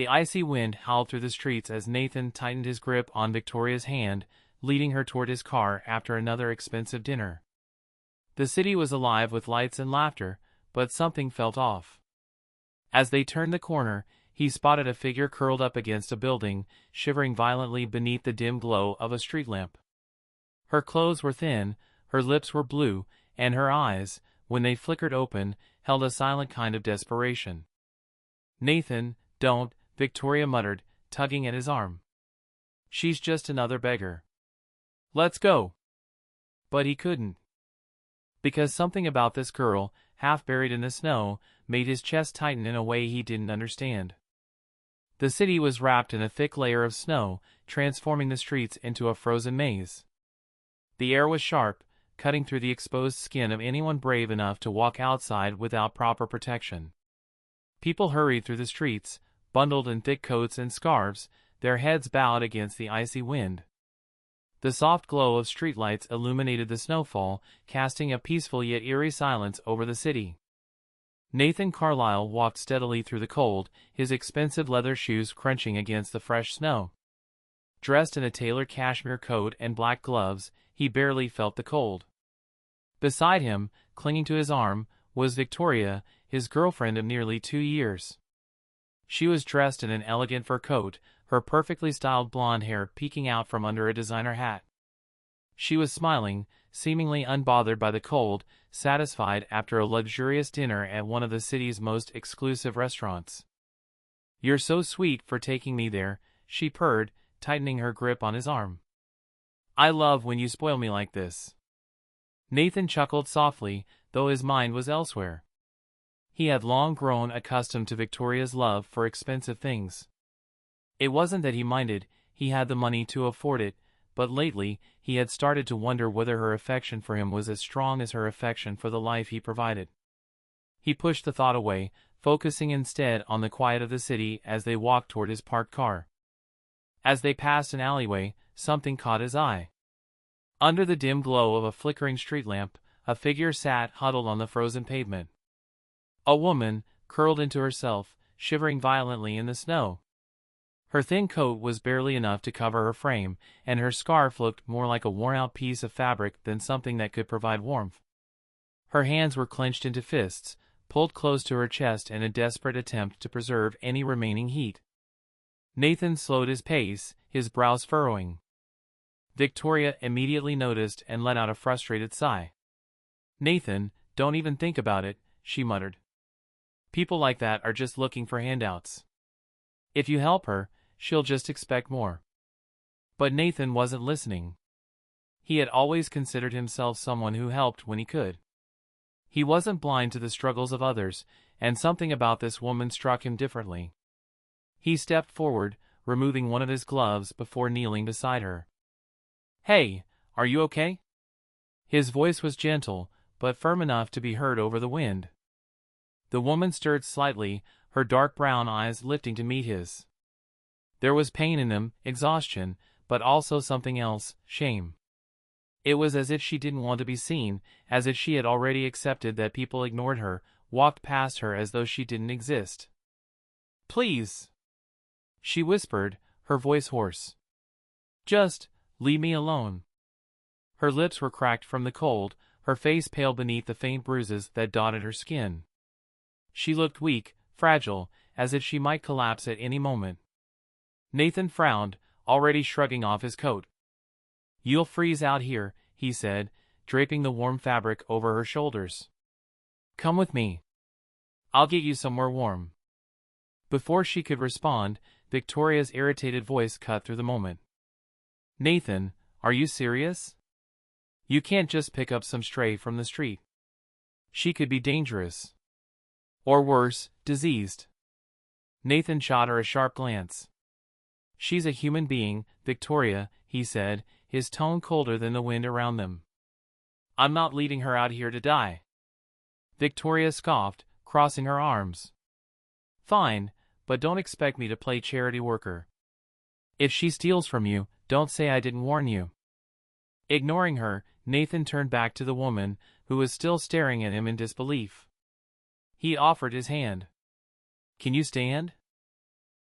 The icy wind howled through the streets as Nathan tightened his grip on Victoria's hand, leading her toward his car after another expensive dinner. The city was alive with lights and laughter, but something felt off. As they turned the corner, he spotted a figure curled up against a building, shivering violently beneath the dim glow of a street lamp. Her clothes were thin, her lips were blue, and her eyes, when they flickered open, held a silent kind of desperation. "Nathan, don't," Victoria muttered, tugging at his arm. "She's just another beggar. Let's go." But he couldn't. Because something about this girl, half buried in the snow, made his chest tighten in a way he didn't understand. The city was wrapped in a thick layer of snow, transforming the streets into a frozen maze. The air was sharp, cutting through the exposed skin of anyone brave enough to walk outside without proper protection. People hurried through the streets, bundled in thick coats and scarves, their heads bowed against the icy wind. The soft glow of streetlights illuminated the snowfall, casting a peaceful yet eerie silence over the city. Nathan Carlyle walked steadily through the cold, his expensive leather shoes crunching against the fresh snow. Dressed in a tailored cashmere coat and black gloves, he barely felt the cold. Beside him, clinging to his arm, was Victoria, his girlfriend of nearly 2 years. She was dressed in an elegant fur coat, her perfectly styled blonde hair peeking out from under a designer hat. She was smiling, seemingly unbothered by the cold, satisfied after a luxurious dinner at one of the city's most exclusive restaurants. "You're so sweet for taking me there," she purred, tightening her grip on his arm. "I love when you spoil me like this." Nathan chuckled softly, though his mind was elsewhere. He had long grown accustomed to Victoria's love for expensive things. It wasn't that he minded, he had the money to afford it, but lately he had started to wonder whether her affection for him was as strong as her affection for the life he provided. He pushed the thought away, focusing instead on the quiet of the city as they walked toward his parked car. As they passed an alleyway, something caught his eye. Under the dim glow of a flickering street lamp, a figure sat huddled on the frozen pavement. A woman, curled into herself, shivering violently in the snow. Her thin coat was barely enough to cover her frame, and her scarf looked more like a worn-out piece of fabric than something that could provide warmth. Her hands were clenched into fists, pulled close to her chest in a desperate attempt to preserve any remaining heat. Nathan slowed his pace, his brows furrowing. Victoria immediately noticed and let out a frustrated sigh. "Nathan, don't even think about it," she muttered. "People like that are just looking for handouts. If you help her, she'll just expect more." But Nathan wasn't listening. He had always considered himself someone who helped when he could. He wasn't blind to the struggles of others, and something about this woman struck him differently. He stepped forward, removing one of his gloves before kneeling beside her. "Hey, are you okay?" His voice was gentle, but firm enough to be heard over the wind. The woman stirred slightly, her dark brown eyes lifting to meet his. There was pain in them, exhaustion, but also something else, shame. It was as if she didn't want to be seen, as if she had already accepted that people ignored her, walked past her as though she didn't exist. "Please," she whispered, her voice hoarse. "Just leave me alone." Her lips were cracked from the cold, her face pale beneath the faint bruises that dotted her skin. She looked weak, fragile, as if she might collapse at any moment. Nathan frowned, already shrugging off his coat. "You'll freeze out here," he said, draping the warm fabric over her shoulders. "Come with me. I'll get you somewhere warm." Before she could respond, Victoria's irritated voice cut through the moment. "Nathan, are you serious? You can't just pick up some stray from the street. She could be dangerous. Or worse, diseased." Nathan shot her a sharp glance. "She's a human being, Victoria," he said, his tone colder than the wind around them. "I'm not leading her out here to die." Victoria scoffed, crossing her arms. "Fine, but don't expect me to play charity worker. If she steals from you, don't say I didn't warn you." Ignoring her, Nathan turned back to the woman, who was still staring at him in disbelief. He offered his hand. "Can you stand?"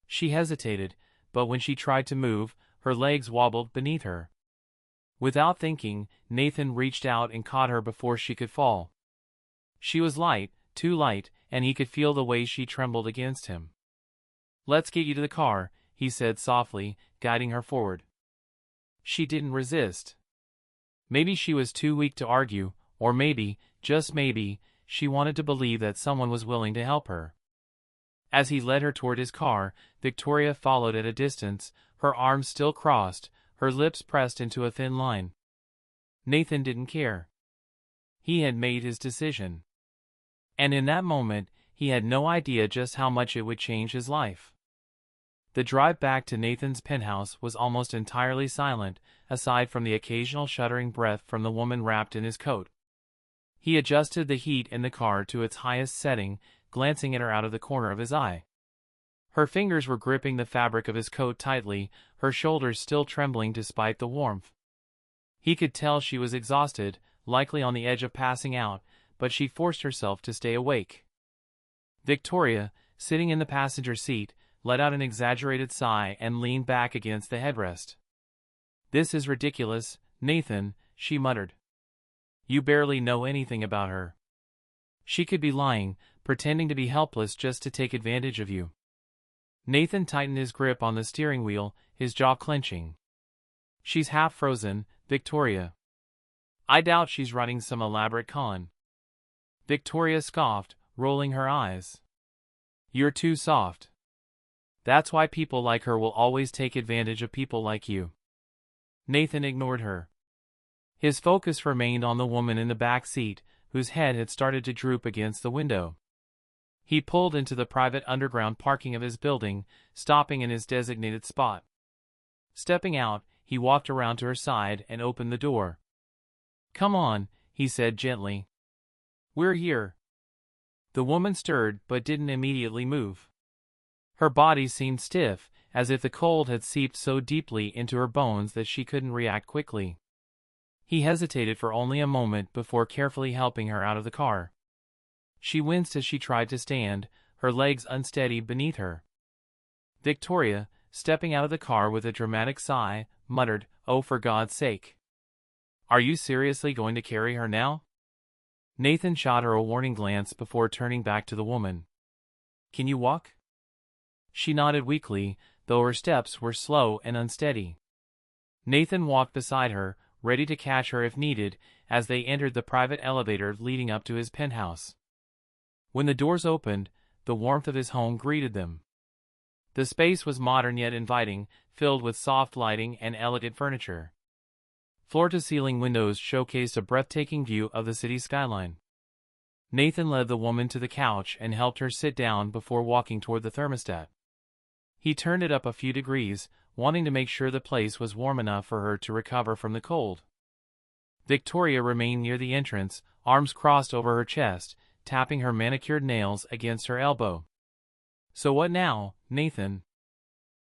She hesitated, but when she tried to move, her legs wobbled beneath her. Without thinking, Nathan reached out and caught her before she could fall. She was light, too light, and he could feel the way she trembled against him. "Let's get you to the car," he said softly, guiding her forward. She didn't resist. Maybe she was too weak to argue, or maybe, just maybe, she wanted to believe that someone was willing to help her. As he led her toward his car, Victoria followed at a distance, her arms still crossed, her lips pressed into a thin line. Nathan didn't care. He had made his decision. And in that moment, he had no idea just how much it would change his life. The drive back to Nathan's penthouse was almost entirely silent, aside from the occasional shuddering breath from the woman wrapped in his coat. He adjusted the heat in the car to its highest setting, glancing at her out of the corner of his eye. Her fingers were gripping the fabric of his coat tightly, her shoulders still trembling despite the warmth. He could tell she was exhausted, likely on the edge of passing out, but she forced herself to stay awake. Victoria, sitting in the passenger seat, let out an exaggerated sigh and leaned back against the headrest. "This is ridiculous, Nathan," she muttered. "You barely know anything about her. She could be lying, pretending to be helpless just to take advantage of you." Nathan tightened his grip on the steering wheel, his jaw clenching. "She's half frozen, Victoria. I doubt she's running some elaborate con." Victoria scoffed, rolling her eyes. "You're too soft. That's why people like her will always take advantage of people like you." Nathan ignored her. His focus remained on the woman in the back seat, whose head had started to droop against the window. He pulled into the private underground parking of his building, stopping in his designated spot. Stepping out, he walked around to her side and opened the door. "Come on," he said gently. "We're here." The woman stirred but didn't immediately move. Her body seemed stiff, as if the cold had seeped so deeply into her bones that she couldn't react quickly. He hesitated for only a moment before carefully helping her out of the car. She winced as she tried to stand, her legs unsteady beneath her. Victoria, stepping out of the car with a dramatic sigh, muttered, "Oh, for God's sake. Are you seriously going to carry her now?" Nathan shot her a warning glance before turning back to the woman. "Can you walk?" She nodded weakly, though her steps were slow and unsteady. Nathan walked beside her, ready to catch her if needed, as they entered the private elevator leading up to his penthouse. When the doors opened, the warmth of his home greeted them. The space was modern yet inviting, filled with soft lighting and elegant furniture. Floor-to-ceiling windows showcased a breathtaking view of the city skyline. Nathan led the woman to the couch and helped her sit down before walking toward the thermostat. He turned it up a few degrees, wanting to make sure the place was warm enough for her to recover from the cold. Victoria remained near the entrance, arms crossed over her chest, tapping her manicured nails against her elbow. "So what now, Nathan?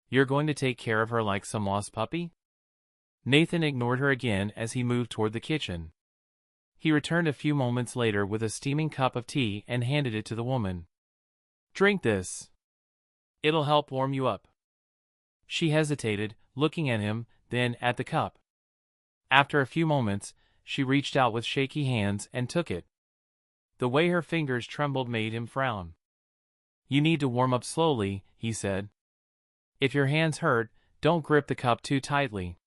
You're going to take care of her like some lost puppy?" Nathan ignored her again as he moved toward the kitchen. He returned a few moments later with a steaming cup of tea and handed it to the woman. "Drink this. It'll help warm you up." She hesitated, looking at him, then at the cup. After a few moments, she reached out with shaky hands and took it. The way her fingers trembled made him frown. "You need to warm up slowly," he said. "If your hands hurt, don't grip the cup too tightly.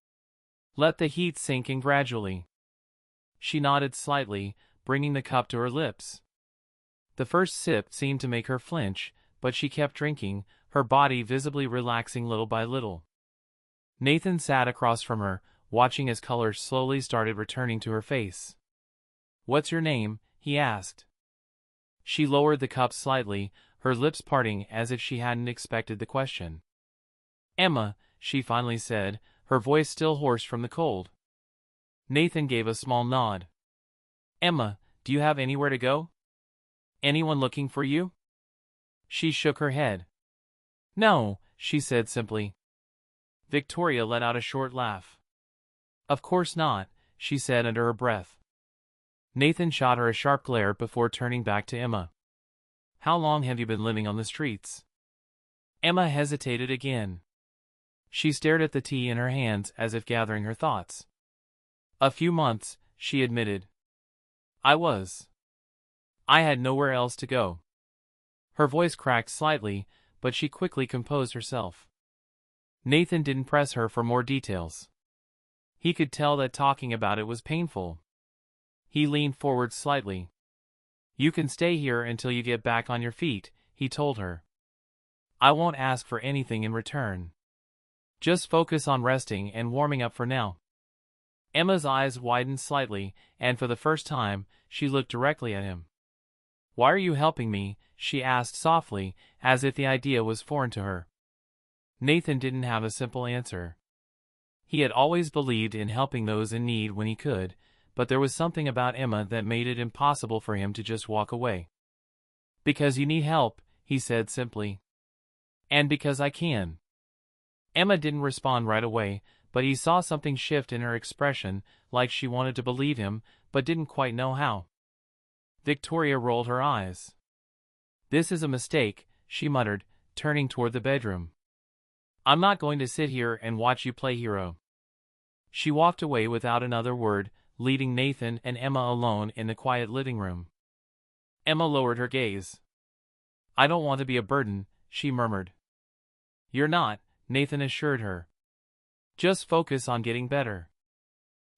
Let the heat sink in gradually." She nodded slightly, bringing the cup to her lips. The first sip seemed to make her flinch, but she kept drinking, her body visibly relaxing little by little. Nathan sat across from her, watching as color slowly started returning to her face. "What's your name?" he asked. She lowered the cup slightly, her lips parting as if she hadn't expected the question. "Emma," she finally said, her voice still hoarse from the cold. Nathan gave a small nod. "Emma, do you have anywhere to go? Anyone looking for you?" She shook her head. "No," she said simply. Victoria let out a short laugh. "Of course not," she said under her breath. Nathan shot her a sharp glare before turning back to Emma. "How long have you been living on the streets?" Emma hesitated again. She stared at the tea in her hands as if gathering her thoughts. A few months, she admitted. I had nowhere else to go. Her voice cracked slightly, but she quickly composed herself. Nathan didn't press her for more details. He could tell that talking about it was painful. He leaned forward slightly. You can stay here until you get back on your feet, he told her. I won't ask for anything in return. Just focus on resting and warming up for now. Emma's eyes widened slightly, and for the first time, she looked directly at him. Why are you helping me? She asked softly, as if the idea was foreign to her. Nathan didn't have a simple answer. He had always believed in helping those in need when he could, but there was something about Emma that made it impossible for him to just walk away. Because you need help, he said simply. And because I can. Emma didn't respond right away, but he saw something shift in her expression, like she wanted to believe him, but didn't quite know how. Victoria rolled her eyes. This is a mistake, she muttered, turning toward the bedroom. I'm not going to sit here and watch you play hero. She walked away without another word, leaving Nathan and Emma alone in the quiet living room. Emma lowered her gaze. I don't want to be a burden, she murmured. You're not, Nathan assured her. Just focus on getting better.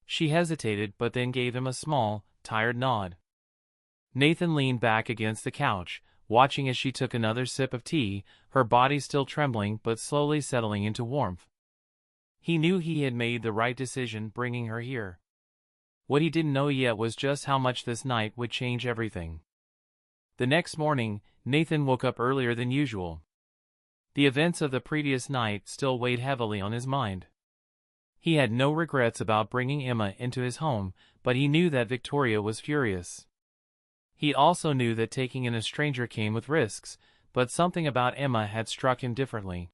She hesitated but then gave him a small, tired nod. Nathan leaned back against the couch, watching as she took another sip of tea, her body still trembling but slowly settling into warmth. He knew he had made the right decision bringing her here. What he didn't know yet was just how much this night would change everything. The next morning, Nathan woke up earlier than usual. The events of the previous night still weighed heavily on his mind. He had no regrets about bringing Emma into his home, but he knew that Victoria was furious. He also knew that taking in a stranger came with risks, but something about Emma had struck him differently.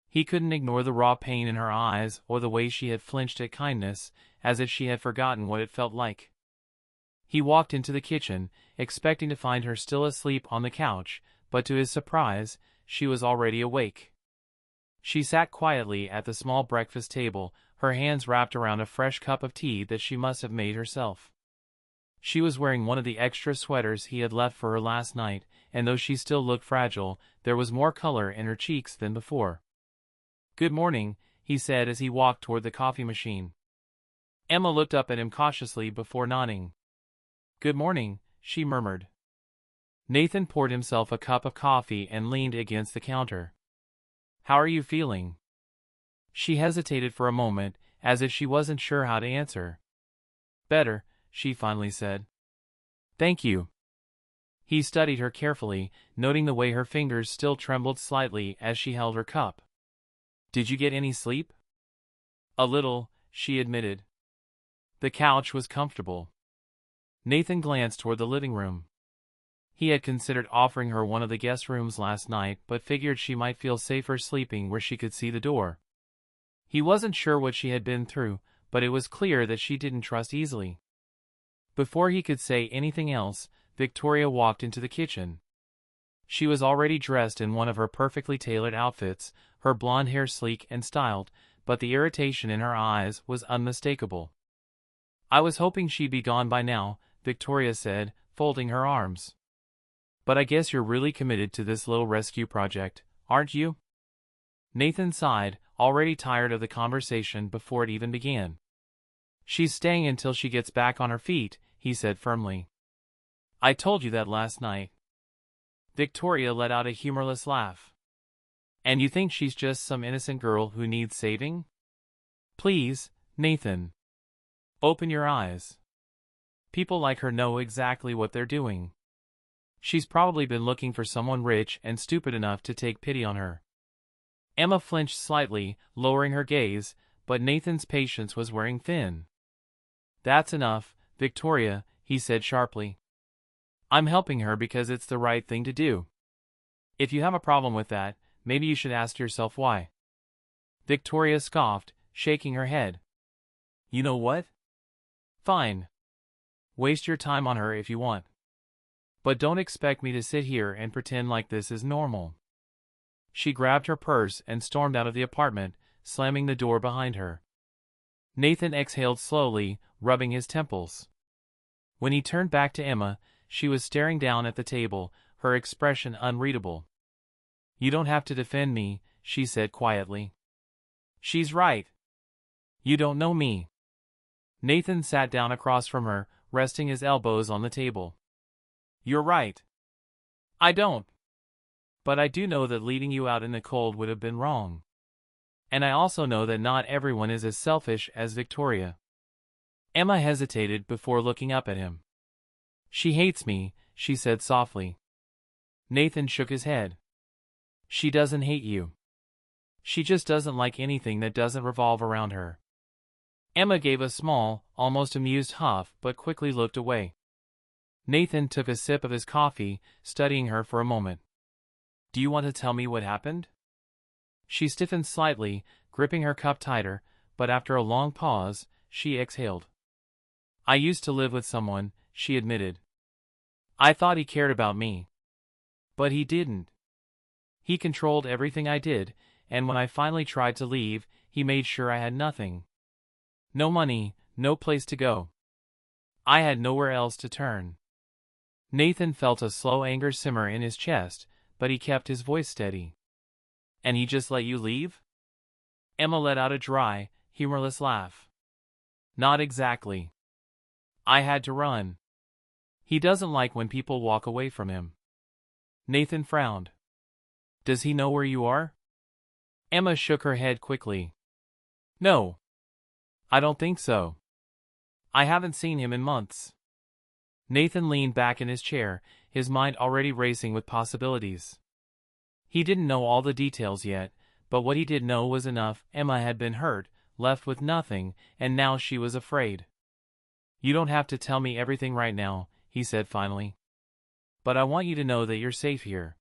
He couldn't ignore the raw pain in her eyes or the way she had flinched at kindness, as if she had forgotten what it felt like. He walked into the kitchen, expecting to find her still asleep on the couch, but to his surprise, she was already awake. She sat quietly at the small breakfast table, her hands wrapped around a fresh cup of tea that she must have made herself. She was wearing one of the extra sweaters he had left for her last night, and though she still looked fragile, there was more color in her cheeks than before. Good morning, he said as he walked toward the coffee machine. Emma looked up at him cautiously before nodding. Good morning, she murmured. Nathan poured himself a cup of coffee and leaned against the counter. How are you feeling? She hesitated for a moment, as if she wasn't sure how to answer. Better, she finally said. Thank you. He studied her carefully, noting the way her fingers still trembled slightly as she held her cup. Did you get any sleep? A little, she admitted. The couch was comfortable. Nathan glanced toward the living room. He had considered offering her one of the guest rooms last night but figured she might feel safer sleeping where she could see the door. He wasn't sure what she had been through, but it was clear that she didn't trust easily. Before he could say anything else, Victoria walked into the kitchen. She was already dressed in one of her perfectly tailored outfits, her blonde hair sleek and styled, but the irritation in her eyes was unmistakable. I was hoping she'd be gone by now, Victoria said, folding her arms. But I guess you're really committed to this little rescue project, aren't you? Nathan sighed, already tired of the conversation before it even began. She's staying until she gets back on her feet, he said firmly. I told you that last night. Victoria let out a humorless laugh. And you think she's just some innocent girl who needs saving? Please, Nathan. Open your eyes. People like her know exactly what they're doing. She's probably been looking for someone rich and stupid enough to take pity on her. Emma flinched slightly, lowering her gaze, but Nathan's patience was wearing thin. That's enough, Victoria, he said sharply. I'm helping her because it's the right thing to do. If you have a problem with that, maybe you should ask yourself why. Victoria scoffed, shaking her head. You know what? Fine. Waste your time on her if you want. But don't expect me to sit here and pretend like this is normal. She grabbed her purse and stormed out of the apartment, slamming the door behind her. Nathan exhaled slowly, rubbing his temples. When he turned back to Emma, she was staring down at the table, her expression unreadable. "You don't have to defend me," she said quietly. "She's right. You don't know me." Nathan sat down across from her, resting his elbows on the table. "You're right. I don't. But I do know that leaving you out in the cold would have been wrong. And I also know that not everyone is as selfish as Victoria." Emma hesitated before looking up at him. "She hates me," she said softly. Nathan shook his head. "She doesn't hate you. She just doesn't like anything that doesn't revolve around her." Emma gave a small, almost amused huff but quickly looked away. Nathan took a sip of his coffee, studying her for a moment. "Do you want to tell me what happened?" She stiffened slightly, gripping her cup tighter, but after a long pause, she exhaled. "I used to live with someone," she admitted. "I thought he cared about me. But he didn't. He controlled everything I did, and when I finally tried to leave, he made sure I had nothing. No money, no place to go. I had nowhere else to turn." Nathan felt a slow anger simmer in his chest, but he kept his voice steady. "And he just let you leave?" Emma let out a dry, humorless laugh. "Not exactly. I had to run. He doesn't like when people walk away from him." Nathan frowned. "Does he know where you are?" Emma shook her head quickly. "No. I don't think so. I haven't seen him in months." Nathan leaned back in his chair, his mind already racing with possibilities. He didn't know all the details yet, but what he did know was enough. Emma had been hurt, left with nothing, and now she was afraid. "You don't have to tell me everything right now," he said finally. "But I want you to know that you're safe here."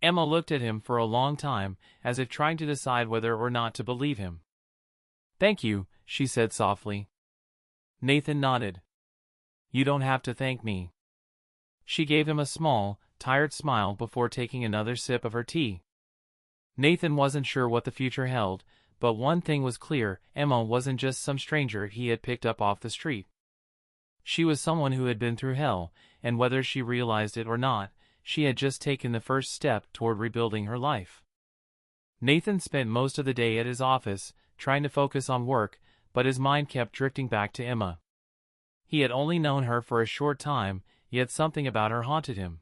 Emma looked at him for a long time, as if trying to decide whether or not to believe him. "Thank you," she said softly. Nathan nodded. "You don't have to thank me." She gave him a small, tired smile before taking another sip of her tea. Nathan wasn't sure what the future held, but one thing was clear: Emma wasn't just some stranger he had picked up off the street. She was someone who had been through hell, and whether she realized it or not, she had just taken the first step toward rebuilding her life. Nathan spent most of the day at his office, trying to focus on work, but his mind kept drifting back to Emma. He had only known her for a short time, yet something about her haunted him.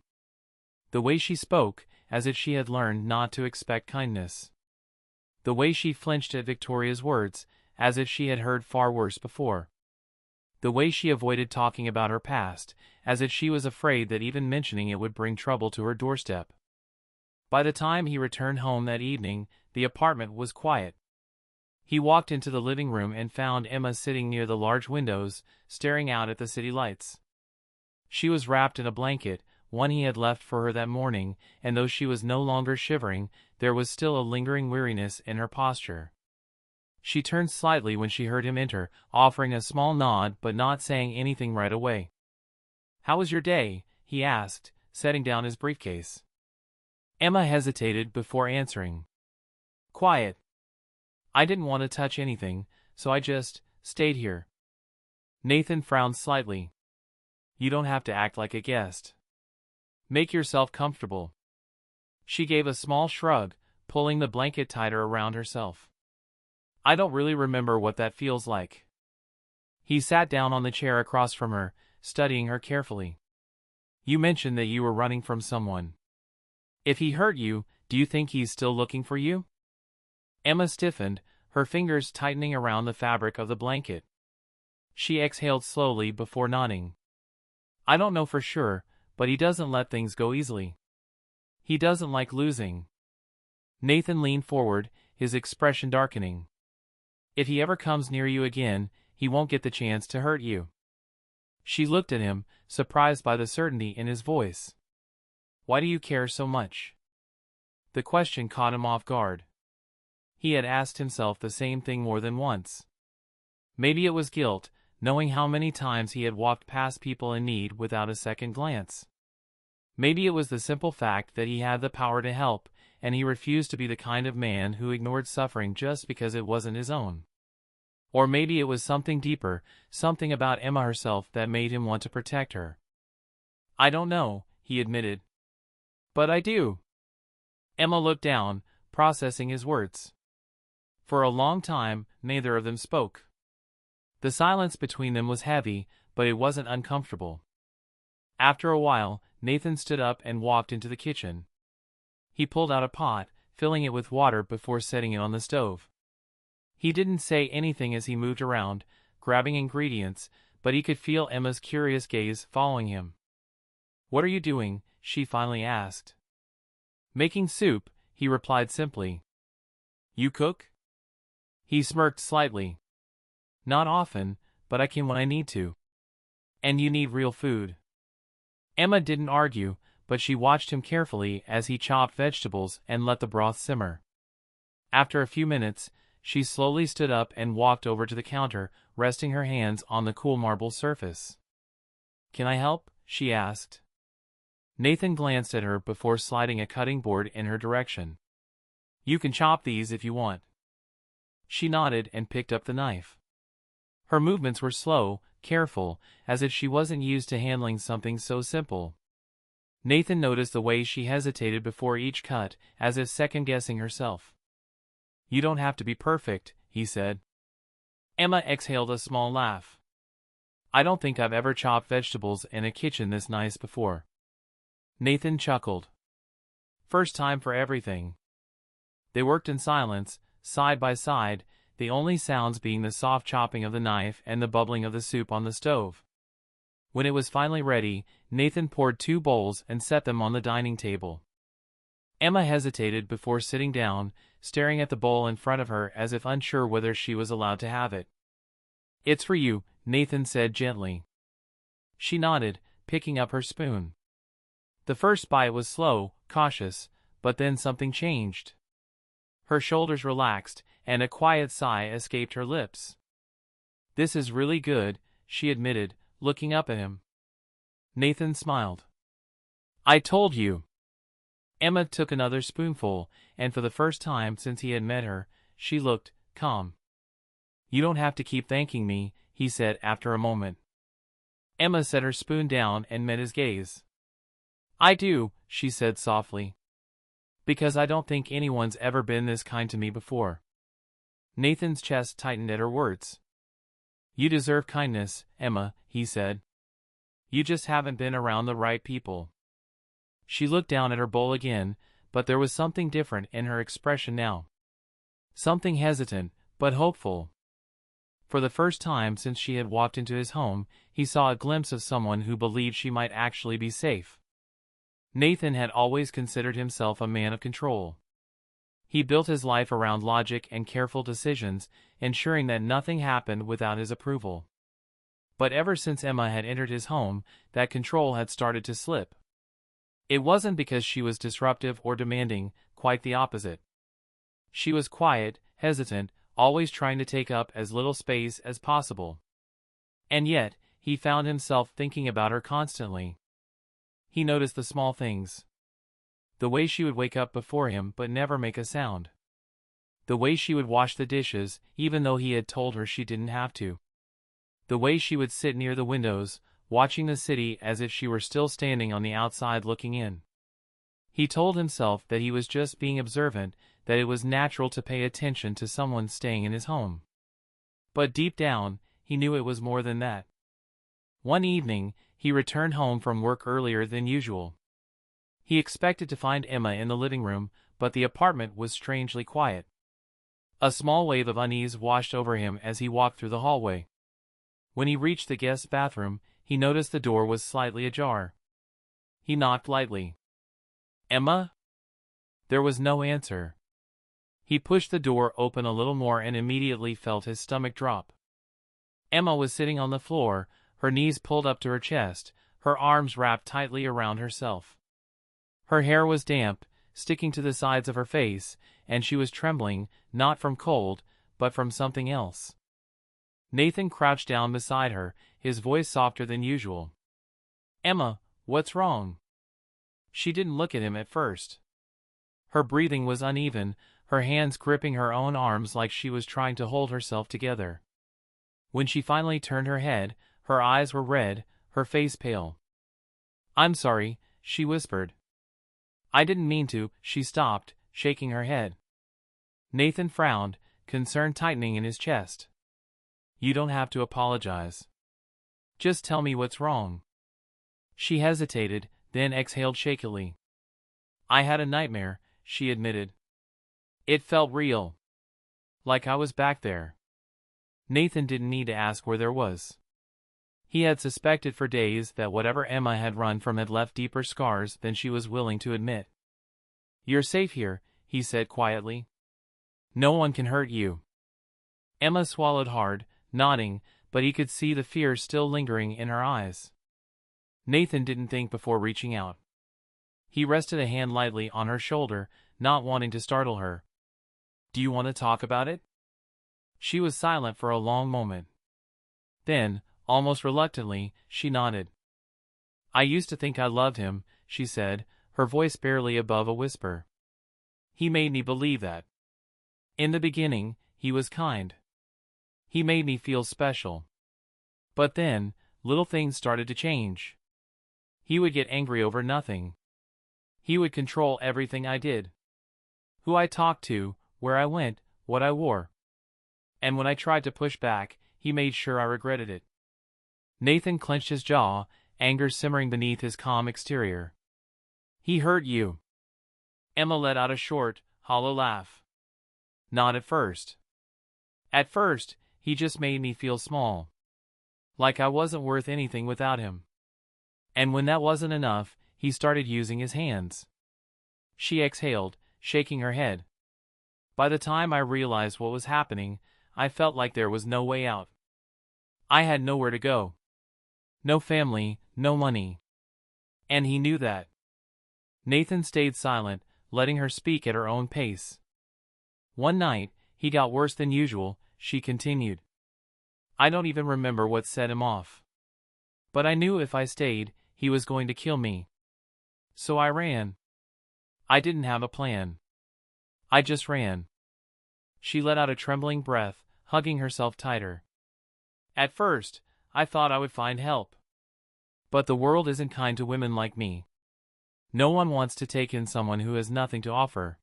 The way she spoke, as if she had learned not to expect kindness. The way she flinched at Victoria's words, as if she had heard far worse before. The way she avoided talking about her past, as if she was afraid that even mentioning it would bring trouble to her doorstep. By the time he returned home that evening, the apartment was quiet. He walked into the living room and found Emma sitting near the large windows, staring out at the city lights. She was wrapped in a blanket, one he had left for her that morning, and though she was no longer shivering, there was still a lingering weariness in her posture. She turned slightly when she heard him enter, offering a small nod but not saying anything right away. "How was your day?" he asked, setting down his briefcase. Emma hesitated before answering. "Quiet. I didn't want to touch anything, so I just stayed here." Nathan frowned slightly. "You don't have to act like a guest. Make yourself comfortable." She gave a small shrug, pulling the blanket tighter around herself. "I don't really remember what that feels like." He sat down on the chair across from her, studying her carefully. "You mentioned that you were running from someone. If he hurt you, do you think he's still looking for you?" Emma stiffened, her fingers tightening around the fabric of the blanket. She exhaled slowly before nodding. "I don't know for sure, but he doesn't let things go easily. He doesn't like losing." Nathan leaned forward, his expression darkening. "If he ever comes near you again, he won't get the chance to hurt you." She looked at him, surprised by the certainty in his voice. "Why do you care so much?" The question caught him off guard. He had asked himself the same thing more than once. Maybe it was guilt, knowing how many times he had walked past people in need without a second glance. Maybe it was the simple fact that he had the power to help, and he refused to be the kind of man who ignored suffering just because it wasn't his own. Or maybe it was something deeper, something about Emma herself that made him want to protect her. "I don't know," he admitted. "But I do." Emma looked down, processing his words. For a long time, neither of them spoke. The silence between them was heavy, but it wasn't uncomfortable. After a while, Nathan stood up and walked into the kitchen. He pulled out a pot, filling it with water before setting it on the stove. He didn't say anything as he moved around, grabbing ingredients, but he could feel Emma's curious gaze following him. "What are you doing?" she finally asked. "Making soup," he replied simply. "You cook?" He smirked slightly. "Not often, but I can when I need to." "And you need real food." Emma didn't argue, but she watched him carefully as he chopped vegetables and let the broth simmer. After a few minutes, she slowly stood up and walked over to the counter, resting her hands on the cool marble surface. "Can I help?" she asked. Nathan glanced at her before sliding a cutting board in her direction. "You can chop these if you want." She nodded and picked up the knife. Her movements were slow, careful, as if she wasn't used to handling something so simple. Nathan noticed the way she hesitated before each cut, as if second-guessing herself. "You don't have to be perfect," he said. Emma exhaled a small laugh. "I don't think I've ever chopped vegetables in a kitchen this nice before." Nathan chuckled. "First time for everything." They worked in silence, side by side, the only sounds being the soft chopping of the knife and the bubbling of the soup on the stove. When it was finally ready, Nathan poured 2 bowls and set them on the dining table. Emma hesitated before sitting down, staring at the bowl in front of her as if unsure whether she was allowed to have it. "It's for you," Nathan said gently. She nodded, picking up her spoon. The first bite was slow, cautious, but then something changed. Her shoulders relaxed, and a quiet sigh escaped her lips. "This is really good," she admitted, looking up at him. Nathan smiled. "I told you." Emma took another spoonful, and for the first time since he had met her, she looked calm. "You don't have to keep thanking me," he said after a moment. Emma set her spoon down and met his gaze. "I do," she said softly. "Because I don't think anyone's ever been this kind to me before." Nathan's chest tightened at her words. "You deserve kindness, Emma," he said. "You just haven't been around the right people." She looked down at her bowl again, but there was something different in her expression now. Something hesitant, but hopeful. For the first time since she had walked into his home, he saw a glimpse of someone who believed she might actually be safe. Nathan had always considered himself a man of control. He built his life around logic and careful decisions, ensuring that nothing happened without his approval. But ever since Emma had entered his home, that control had started to slip. It wasn't because she was disruptive or demanding, quite the opposite. She was quiet, hesitant, always trying to take up as little space as possible. And yet, he found himself thinking about her constantly. He noticed the small things. The way she would wake up before him but never make a sound. The way she would wash the dishes, even though he had told her she didn't have to. The way she would sit near the windows, watching the city as if she were still standing on the outside looking in. He told himself that he was just being observant, that it was natural to pay attention to someone staying in his home. But deep down, he knew it was more than that. One evening, he returned home from work earlier than usual. He expected to find Emma in the living room, but the apartment was strangely quiet. A small wave of unease washed over him as he walked through the hallway. When he reached the guest bathroom, he noticed the door was slightly ajar. He knocked lightly. "Emma?" There was no answer. He pushed the door open a little more and immediately felt his stomach drop. Emma was sitting on the floor, her knees pulled up to her chest, her arms wrapped tightly around herself. Her hair was damp, sticking to the sides of her face, and she was trembling, not from cold, but from something else. Nathan crouched down beside her, his voice softer than usual. "Emma, what's wrong?" She didn't look at him at first. Her breathing was uneven, her hands gripping her own arms like she was trying to hold herself together. When she finally turned her head, her eyes were red, her face pale. "I'm sorry," she whispered. "I didn't mean to," she stopped, shaking her head. Nathan frowned, concern tightening in his chest. "You don't have to apologize. Just tell me what's wrong." She hesitated, then exhaled shakily. "I had a nightmare," she admitted. "It felt real. Like I was back there." Nathan didn't need to ask where there was. He had suspected for days that whatever Emma had run from had left deeper scars than she was willing to admit. "You're safe here," he said quietly. "No one can hurt you." Emma swallowed hard, nodding, but he could see the fear still lingering in her eyes. Nathan didn't think before reaching out. He rested a hand lightly on her shoulder, not wanting to startle her. "Do you want to talk about it?" She was silent for a long moment. Then, almost reluctantly, she nodded. "I used to think I loved him," she said, her voice barely above a whisper. "He made me believe that. In the beginning, he was kind. He made me feel special. But then, little things started to change. He would get angry over nothing. He would control everything I did. Who I talked to, where I went, what I wore. And when I tried to push back, he made sure I regretted it." Nathan clenched his jaw, anger simmering beneath his calm exterior. "He hurt you." Emma let out a short, hollow laugh. "Not at first. At first, he just made me feel small. Like I wasn't worth anything without him. And when that wasn't enough, he started using his hands." She exhaled, shaking her head. "By the time I realized what was happening, I felt like there was no way out. I had nowhere to go. No family, no money. And he knew that." Nathan stayed silent, letting her speak at her own pace. "One night, he got worse than usual," she continued. "I don't even remember what set him off. But I knew if I stayed, he was going to kill me. So I ran. I didn't have a plan. I just ran." She let out a trembling breath, hugging herself tighter. "At first, I thought I would find help. But the world isn't kind to women like me. No one wants to take in someone who has nothing to offer.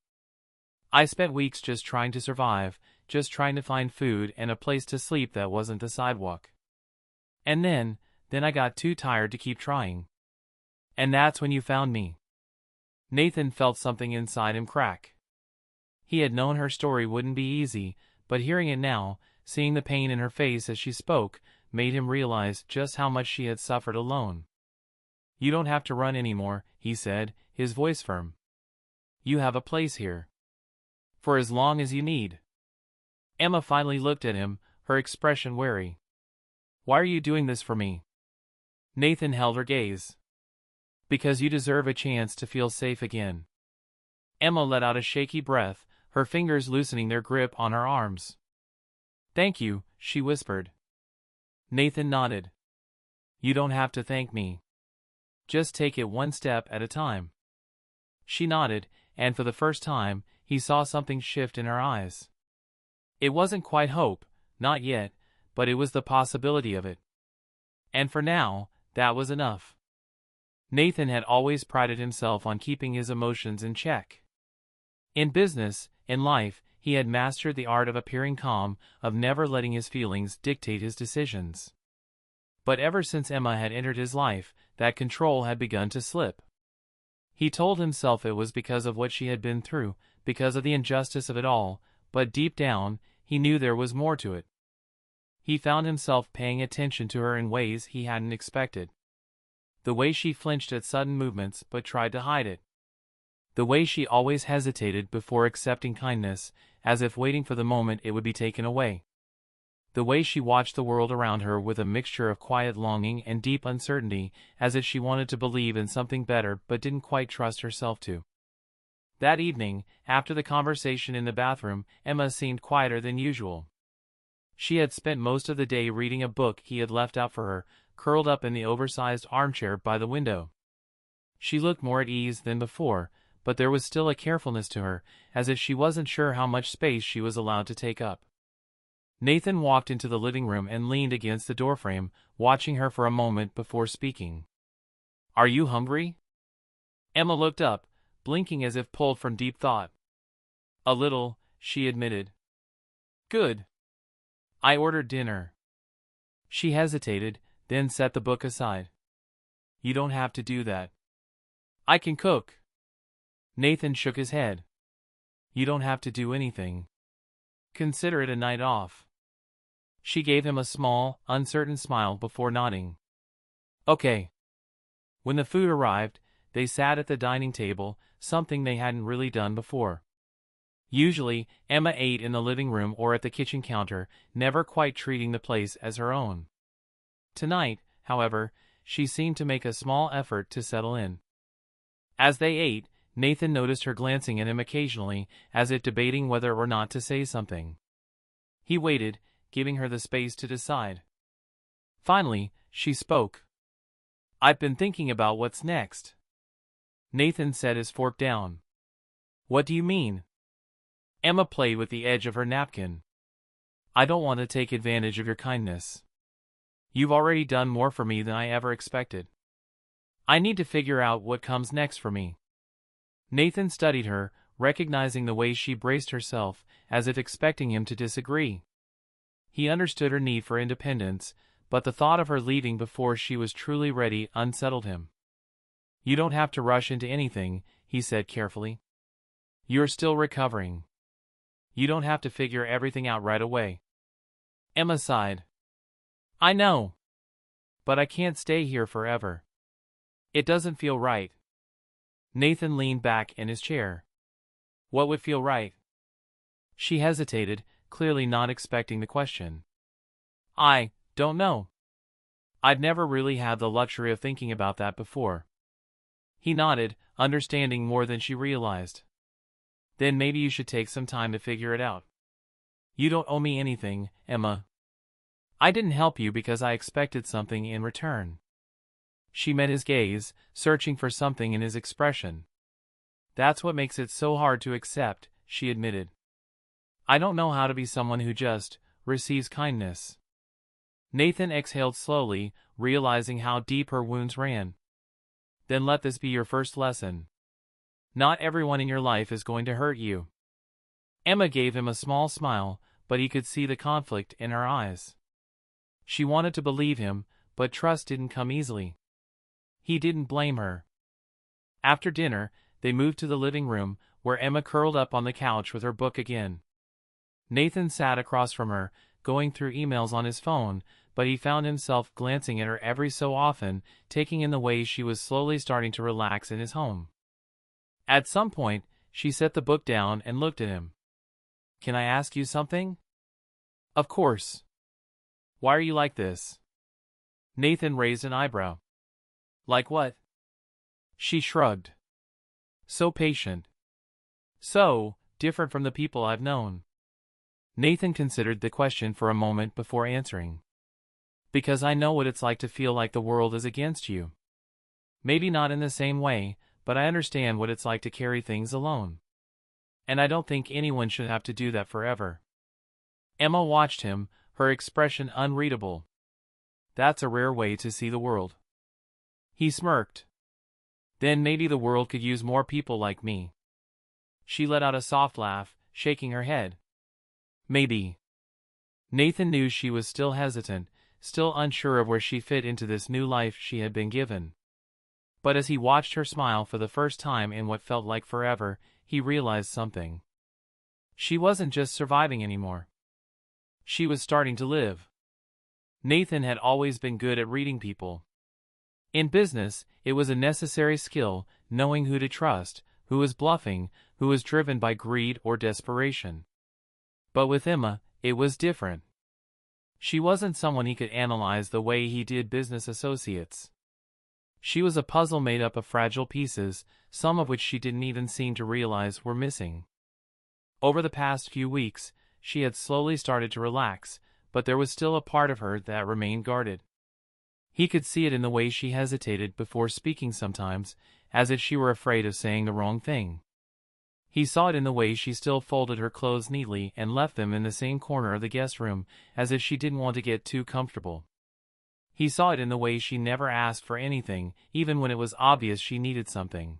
I spent weeks just trying to survive, just trying to find food and a place to sleep that wasn't the sidewalk. And then I got too tired to keep trying. And that's when you found me." Nathan felt something inside him crack. He had known her story wouldn't be easy, but hearing it now, seeing the pain in her face as she spoke, made him realize just how much she had suffered alone. "You don't have to run anymore," he said, his voice firm. "You have a place here. For as long as you need." Emma finally looked at him, her expression wary. "Why are you doing this for me?" Nathan held her gaze. "Because you deserve a chance to feel safe again." Emma let out a shaky breath, her fingers loosening their grip on her arms. "Thank you," she whispered. Nathan nodded. "You don't have to thank me. Just take it one step at a time." She nodded, and for the first time, he saw something shift in her eyes. It wasn't quite hope, not yet, but it was the possibility of it. And for now, that was enough. Nathan had always prided himself on keeping his emotions in check. In business, in life, he had mastered the art of appearing calm, of never letting his feelings dictate his decisions. But ever since Emma had entered his life, that control had begun to slip. He told himself it was because of what she had been through, because of the injustice of it all, but deep down, he knew there was more to it. He found himself paying attention to her in ways he hadn't expected. The way she flinched at sudden movements but tried to hide it. The way she always hesitated before accepting kindness, as if waiting for the moment it would be taken away. The way she watched the world around her with a mixture of quiet longing and deep uncertainty, as if she wanted to believe in something better but didn't quite trust herself to. That evening, after the conversation in the bathroom, Emma seemed quieter than usual. She had spent most of the day reading a book he had left out for her, curled up in the oversized armchair by the window. She looked more at ease than before, but there was still a carefulness to her, as if she wasn't sure how much space she was allowed to take up. Nathan walked into the living room and leaned against the doorframe, watching her for a moment before speaking. "Are you hungry?" Emma looked up, blinking as if pulled from deep thought. "A little," she admitted. "Good. I ordered dinner." She hesitated, then set the book aside. "You don't have to do that. I can cook." Nathan shook his head. "You don't have to do anything. Consider it a night off." She gave him a small, uncertain smile before nodding. "Okay." When the food arrived, they sat at the dining table, something they hadn't really done before. Usually, Emma ate in the living room or at the kitchen counter, never quite treating the place as her own. Tonight, however, she seemed to make a small effort to settle in. As they ate, Nathan noticed her glancing at him occasionally, as if debating whether or not to say something. He waited, giving her the space to decide. Finally, she spoke. "I've been thinking about what's next." Nathan set his fork down. "What do you mean?" Emma played with the edge of her napkin. "I don't want to take advantage of your kindness. You've already done more for me than I ever expected. I need to figure out what comes next for me." Nathan studied her, recognizing the way she braced herself, as if expecting him to disagree. He understood her need for independence, but the thought of her leaving before she was truly ready unsettled him. "You don't have to rush into anything," he said carefully. "You're still recovering. You don't have to figure everything out right away." Emma sighed. "I know. But I can't stay here forever. It doesn't feel right." Nathan leaned back in his chair. "What would feel right?" She hesitated, clearly not expecting the question. "I don't know. I'd never really had the luxury of thinking about that before." He nodded, understanding more than she realized. "Then maybe you should take some time to figure it out. You don't owe me anything, Emma. I didn't help you because I expected something in return." She met his gaze, searching for something in his expression. "That's what makes it so hard to accept," she admitted. "I don't know how to be someone who just receives kindness." Nathan exhaled slowly, realizing how deep her wounds ran. "Then let this be your first lesson. Not everyone in your life is going to hurt you." Emma gave him a small smile, but he could see the conflict in her eyes. She wanted to believe him, but trust didn't come easily. He didn't blame her. After dinner, they moved to the living room, where Emma curled up on the couch with her book again. Nathan sat across from her, going through emails on his phone, but he found himself glancing at her every so often, taking in the way she was slowly starting to relax in his home. At some point, she set the book down and looked at him. "Can I ask you something?" "Of course." "Why are you like this?" Nathan raised an eyebrow. "Like what?" She shrugged. "So patient. So different from the people I've known." Nathan considered the question for a moment before answering. "Because I know what it's like to feel like the world is against you. Maybe not in the same way, but I understand what it's like to carry things alone. And I don't think anyone should have to do that forever." Emma watched him, her expression unreadable. "That's a rare way to see the world." He smirked. "Then maybe the world could use more people like me." She let out a soft laugh, shaking her head. "Maybe." Nathan knew she was still hesitant, still unsure of where she fit into this new life she had been given. But as he watched her smile for the first time in what felt like forever, he realized something. She wasn't just surviving anymore. She was starting to live. Nathan had always been good at reading people. In business, it was a necessary skill, knowing who to trust, who was bluffing, who was driven by greed or desperation. But with Emma, it was different. She wasn't someone he could analyze the way he did business associates. She was a puzzle made up of fragile pieces, some of which she didn't even seem to realize were missing. Over the past few weeks, she had slowly started to relax, but there was still a part of her that remained guarded. He could see it in the way she hesitated before speaking sometimes, as if she were afraid of saying the wrong thing. He saw it in the way she still folded her clothes neatly and left them in the same corner of the guest room, as if she didn't want to get too comfortable. He saw it in the way she never asked for anything, even when it was obvious she needed something.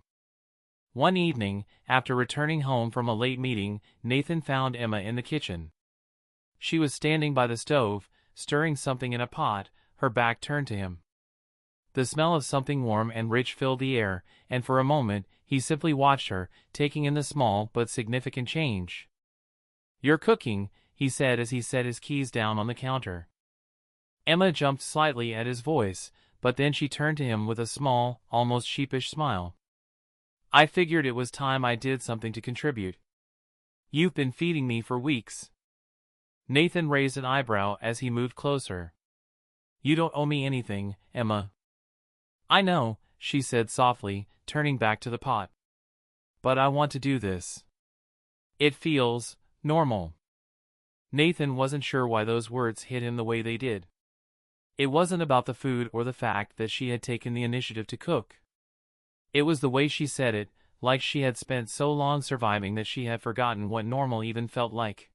One evening, after returning home from a late meeting, Nathan found Emma in the kitchen. She was standing by the stove, stirring something in a pot, her back turned to him. The smell of something warm and rich filled the air, and for a moment, he simply watched her, taking in the small but significant change. "You're cooking," he said as he set his keys down on the counter. Emma jumped slightly at his voice, but then she turned to him with a small, almost sheepish smile. "I figured it was time I did something to contribute. You've been feeding me for weeks." Nathan raised an eyebrow as he moved closer. "You don't owe me anything, Emma." "I know," she said softly, turning back to the pot. "But I want to do this. It feels normal." Nathan wasn't sure why those words hit him the way they did. It wasn't about the food or the fact that she had taken the initiative to cook. It was the way she said it, like she had spent so long surviving that she had forgotten what normal even felt like.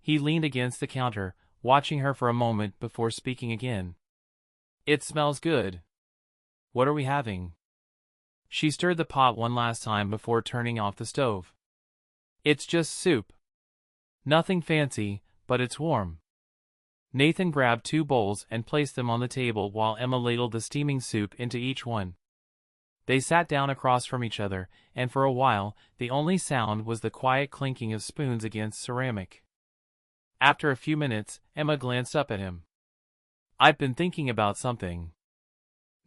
He leaned against the counter, watching her for a moment before speaking again. "It smells good. What are we having?" She stirred the pot one last time before turning off the stove. "It's just soup. Nothing fancy, but it's warm." Nathan grabbed 2 bowls and placed them on the table while Emma ladled the steaming soup into each one. They sat down across from each other, and for a while, the only sound was the quiet clinking of spoons against ceramic. After a few minutes, Emma glanced up at him. "I've been thinking about something."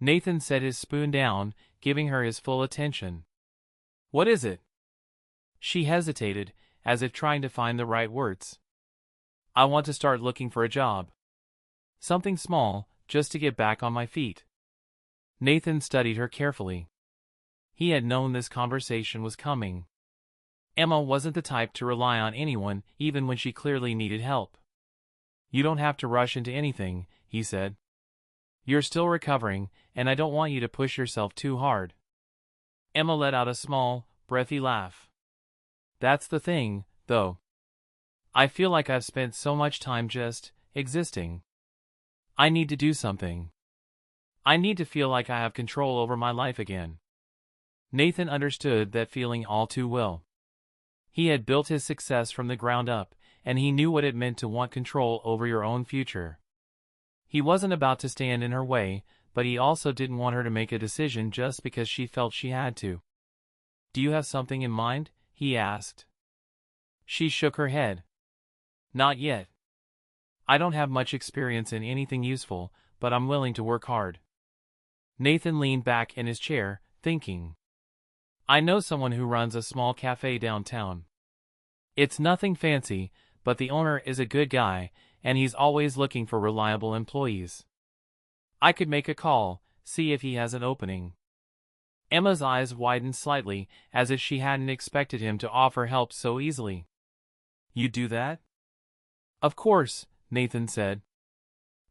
Nathan set his spoon down, giving her his full attention. "What is it?" She hesitated, as if trying to find the right words. "I want to start looking for a job. Something small, just to get back on my feet." Nathan studied her carefully. He had known this conversation was coming. Emma wasn't the type to rely on anyone, even when she clearly needed help. "You don't have to rush into anything," he said. "You're still recovering, and I don't want you to push yourself too hard." Emma let out a small, breathy laugh. "That's the thing, though. I feel like I've spent so much time just existing. I need to do something. I need to feel like I have control over my life again." Nathan understood that feeling all too well. He had built his success from the ground up, and he knew what it meant to want control over your own future. He wasn't about to stand in her way, but he also didn't want her to make a decision just because she felt she had to. "Do you have something in mind?" he asked. She shook her head. "Not yet. I don't have much experience in anything useful, but I'm willing to work hard." Nathan leaned back in his chair, thinking. "I know someone who runs a small cafe downtown. It's nothing fancy, but the owner is a good guy, and he's always looking for reliable employees. I could make a call, see if he has an opening." Emma's eyes widened slightly, as if she hadn't expected him to offer help so easily. "You'd do that?" "Of course," Nathan said.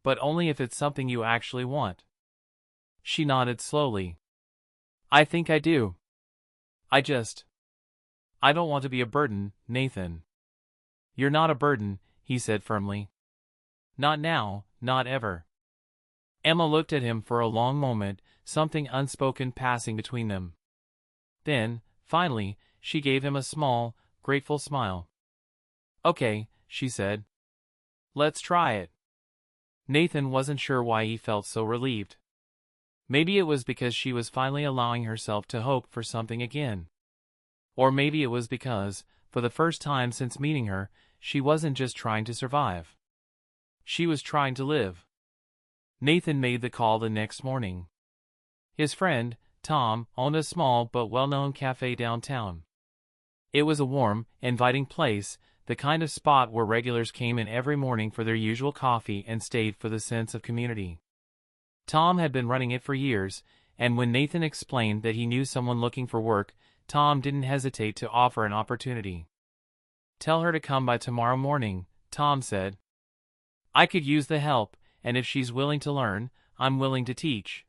"But only if it's something you actually want." She nodded slowly. "I think I do. I don't want to be a burden, Nathan." "You're not a burden," he said firmly. "Not now, not ever." Emma looked at him for a long moment, something unspoken passing between them. Then, finally, she gave him a small, grateful smile. "Okay," she said. "Let's try it." Nathan wasn't sure why he felt so relieved. Maybe it was because she was finally allowing herself to hope for something again. Or maybe it was because, for the first time since meeting her, she wasn't just trying to survive. She was trying to live. Nathan made the call the next morning. His friend, Tom, owned a small but well-known cafe downtown. It was a warm, inviting place, the kind of spot where regulars came in every morning for their usual coffee and stayed for the sense of community. Tom had been running it for years, and when Nathan explained that he knew someone looking for work, Tom didn't hesitate to offer an opportunity. "Tell her to come by tomorrow morning," Tom said. "I could use the help, and if she's willing to learn, I'm willing to teach."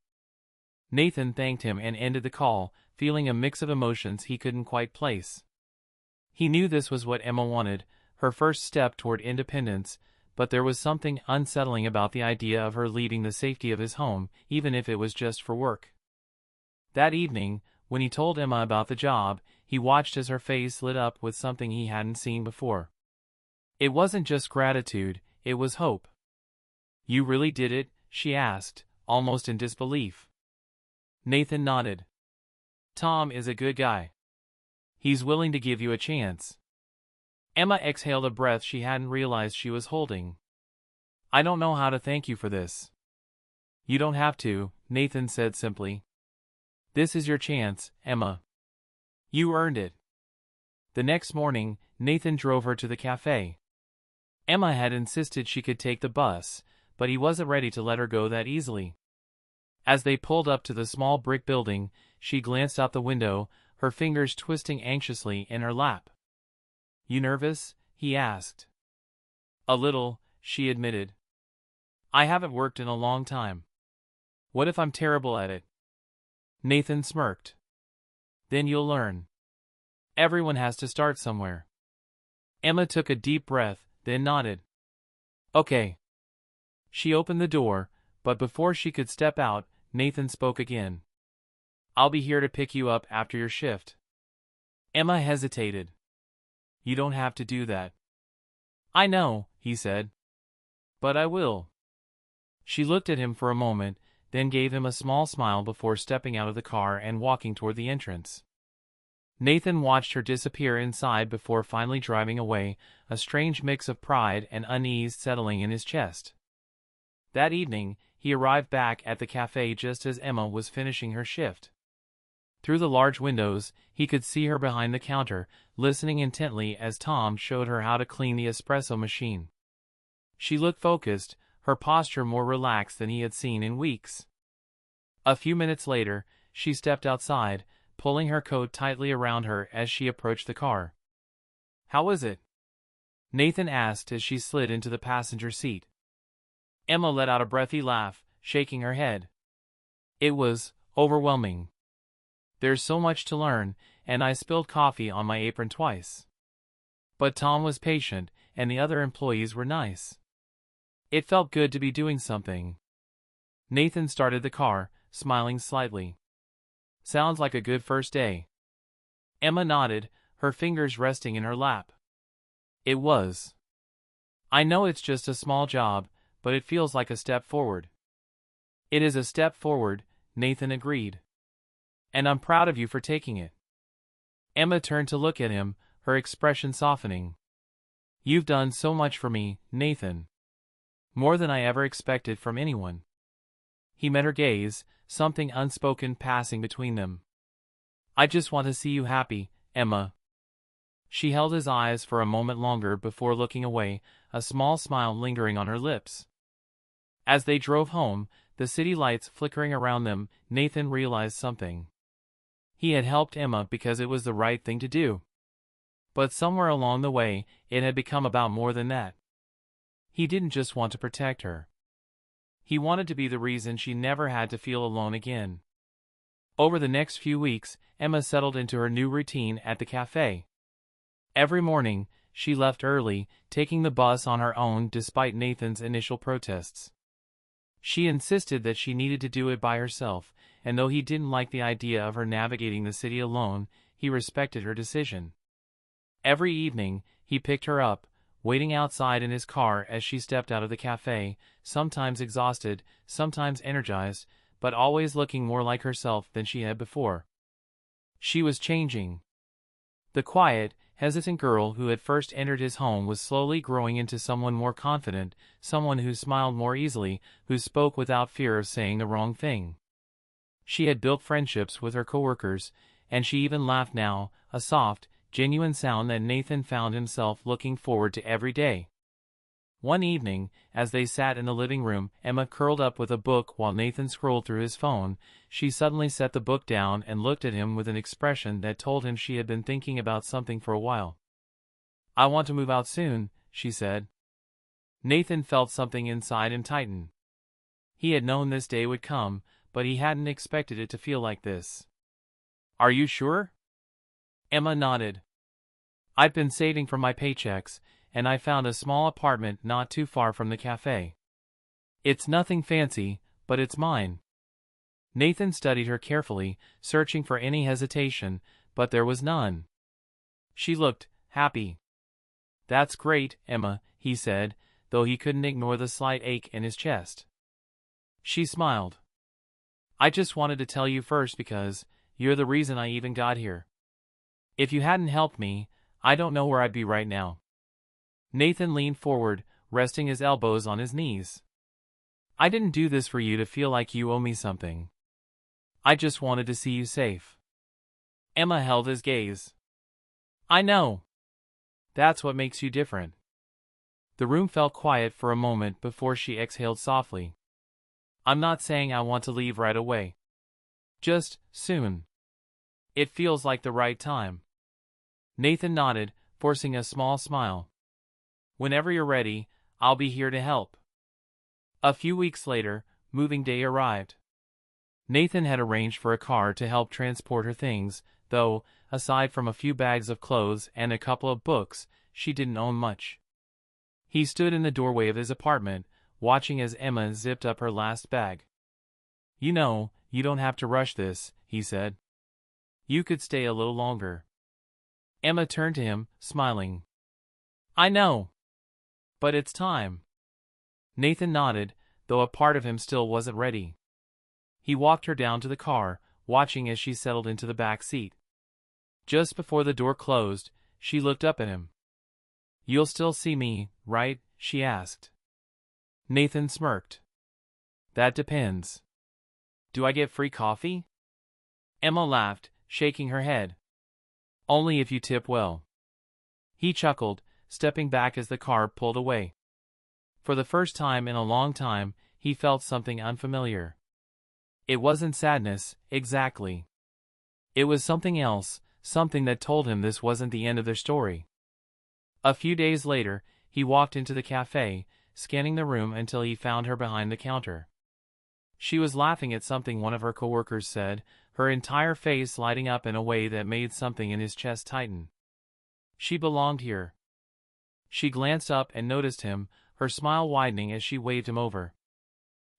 Nathan thanked him and ended the call, feeling a mix of emotions he couldn't quite place. He knew this was what Emma wanted, her first step toward independence, but there was something unsettling about the idea of her leaving the safety of his home, even if it was just for work. That evening, when he told Emma about the job, he watched as her face lit up with something he hadn't seen before. It wasn't just gratitude, it was hope. "You really did it?" she asked, almost in disbelief. Nathan nodded. "Tom is a good guy. He's willing to give you a chance." Emma exhaled a breath she hadn't realized she was holding. "I don't know how to thank you for this." "You don't have to," Nathan said simply. "This is your chance, Emma. You earned it." The next morning, Nathan drove her to the cafe. Emma had insisted she could take the bus, but he wasn't ready to let her go that easily. As they pulled up to the small brick building, she glanced out the window, her fingers twisting anxiously in her lap. "You nervous?" he asked. "A little," she admitted. "I haven't worked in a long time. What if I'm terrible at it?" Nathan smirked. "Then you'll learn. Everyone has to start somewhere." Emma took a deep breath, then nodded. "Okay." She opened the door, but before she could step out, Nathan spoke again. "I'll be here to pick you up after your shift." Emma hesitated. "You don't have to do that." "I know," he said. "But I will." She looked at him for a moment, then gave him a small smile before stepping out of the car and walking toward the entrance. Nathan watched her disappear inside before finally driving away, a strange mix of pride and unease settling in his chest. That evening, he arrived back at the cafe just as Emma was finishing her shift. Through the large windows, he could see her behind the counter, listening intently as Tom showed her how to clean the espresso machine. She looked focused, her posture more relaxed than he had seen in weeks. A few minutes later, she stepped outside, pulling her coat tightly around her as she approached the car. "How was it?" Nathan asked as she slid into the passenger seat. Emma let out a breathy laugh, shaking her head. "It was overwhelming. There's so much to learn, and I spilled coffee on my apron twice. But Tom was patient, and the other employees were nice. It felt good to be doing something." Nathan started the car, smiling slightly. "Sounds like a good first day." Emma nodded, her fingers resting in her lap. "It was. I know it's just a small job, but it feels like a step forward." "It is a step forward," Nathan agreed. "And I'm proud of you for taking it." Emma turned to look at him, her expression softening. "You've done so much for me, Nathan. More than I ever expected from anyone." He met her gaze, something unspoken passing between them. "I just want to see you happy, Emma." She held his eyes for a moment longer before looking away, a small smile lingering on her lips. As they drove home, the city lights flickering around them, Nathan realized something. He had helped Emma because it was the right thing to do. But somewhere along the way, it had become about more than that. He didn't just want to protect her. He wanted to be the reason she never had to feel alone again. Over the next few weeks, Emma settled into her new routine at the cafe. Every morning, she left early, taking the bus on her own despite Nathan's initial protests. She insisted that she needed to do it by herself, and though he didn't like the idea of her navigating the city alone, he respected her decision. Every evening, he picked her up, waiting outside in his car as she stepped out of the cafe, sometimes exhausted, sometimes energized, but always looking more like herself than she had before. She was changing. The quiet, hesitant girl who had first entered his home was slowly growing into someone more confident, someone who smiled more easily, who spoke without fear of saying the wrong thing. She had built friendships with her coworkers, and she even laughed now, a soft, genuine sound that Nathan found himself looking forward to every day. One evening, as they sat in the living room, Emma curled up with a book while Nathan scrolled through his phone. She suddenly set the book down and looked at him with an expression that told him she had been thinking about something for a while. "I want to move out soon," she said. Nathan felt something inside him tighten. He had known this day would come, but he hadn't expected it to feel like this. "Are you sure?" Emma nodded. "I've been saving from my paychecks, and I found a small apartment not too far from the cafe. It's nothing fancy, but it's mine." Nathan studied her carefully, searching for any hesitation, but there was none. She looked happy. "That's great, Emma," he said, though he couldn't ignore the slight ache in his chest. She smiled. "I just wanted to tell you first because you're the reason I even got here. If you hadn't helped me, I don't know where I'd be right now." Nathan leaned forward, resting his elbows on his knees. "I didn't do this for you to feel like you owe me something. I just wanted to see you safe." Emma held his gaze. "I know. That's what makes you different." The room felt quiet for a moment before she exhaled softly. "I'm not saying I want to leave right away. Just soon. It feels like the right time." Nathan nodded, forcing a small smile. "Whenever you're ready, I'll be here to help." A few weeks later, moving day arrived. Nathan had arranged for a car to help transport her things, though, aside from a few bags of clothes and a couple of books, she didn't own much. He stood in the doorway of his apartment, watching as Emma zipped up her last bag. "You know, you don't have to rush this," he said. "You could stay a little longer." Emma turned to him, smiling. "I know. But it's time." Nathan nodded, though a part of him still wasn't ready. He walked her down to the car, watching as she settled into the back seat. Just before the door closed, she looked up at him. "You'll still see me, right?" she asked. Nathan smirked. "That depends. Do I get free coffee?" Emma laughed, shaking her head. "Only if you tip well." He chuckled, stepping back as the car pulled away. For the first time in a long time, he felt something unfamiliar. It wasn't sadness, exactly. It was something else, something that told him this wasn't the end of their story. A few days later, he walked into the cafe, scanning the room until he found her behind the counter. She was laughing at something one of her coworkers said, her entire face lighting up in a way that made something in his chest tighten. She belonged here. She glanced up and noticed him, her smile widening as she waved him over.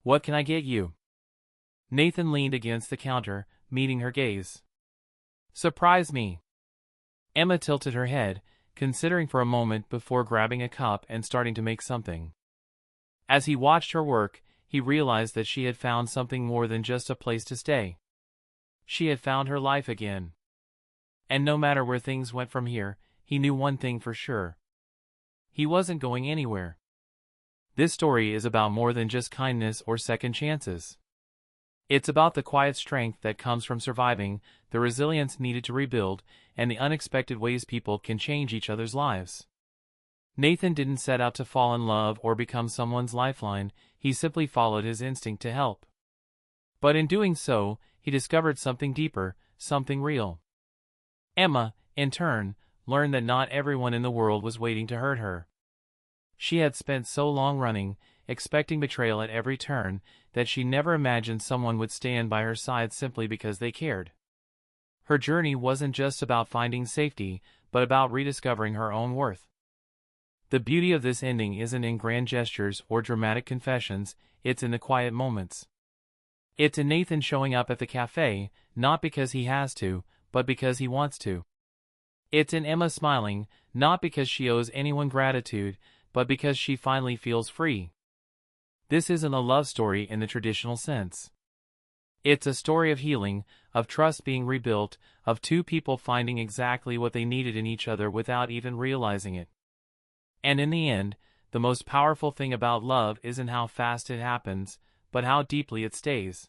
"What can I get you?" Nathan leaned against the counter, meeting her gaze. "Surprise me." Emma tilted her head, considering for a moment before grabbing a cup and starting to make something. As he watched her work, he realized that she had found something more than just a place to stay. She had found her life again. And no matter where things went from here, he knew one thing for sure. He wasn't going anywhere. This story is about more than just kindness or second chances. It's about the quiet strength that comes from surviving, the resilience needed to rebuild, and the unexpected ways people can change each other's lives. Nathan didn't set out to fall in love or become someone's lifeline, he simply followed his instinct to help. But in doing so, he discovered something deeper, something real. Emma, in turn, learned that not everyone in the world was waiting to hurt her. She had spent so long running, expecting betrayal at every turn, that she never imagined someone would stand by her side simply because they cared. Her journey wasn't just about finding safety, but about rediscovering her own worth. The beauty of this ending isn't in grand gestures or dramatic confessions, it's in the quiet moments. It's in Nathan showing up at the cafe, not because he has to, but because he wants to. It's in Emma smiling, not because she owes anyone gratitude, but because she finally feels free. This isn't a love story in the traditional sense. It's a story of healing, of trust being rebuilt, of two people finding exactly what they needed in each other without even realizing it. And in the end, the most powerful thing about love isn't how fast it happens, but how deeply it stays.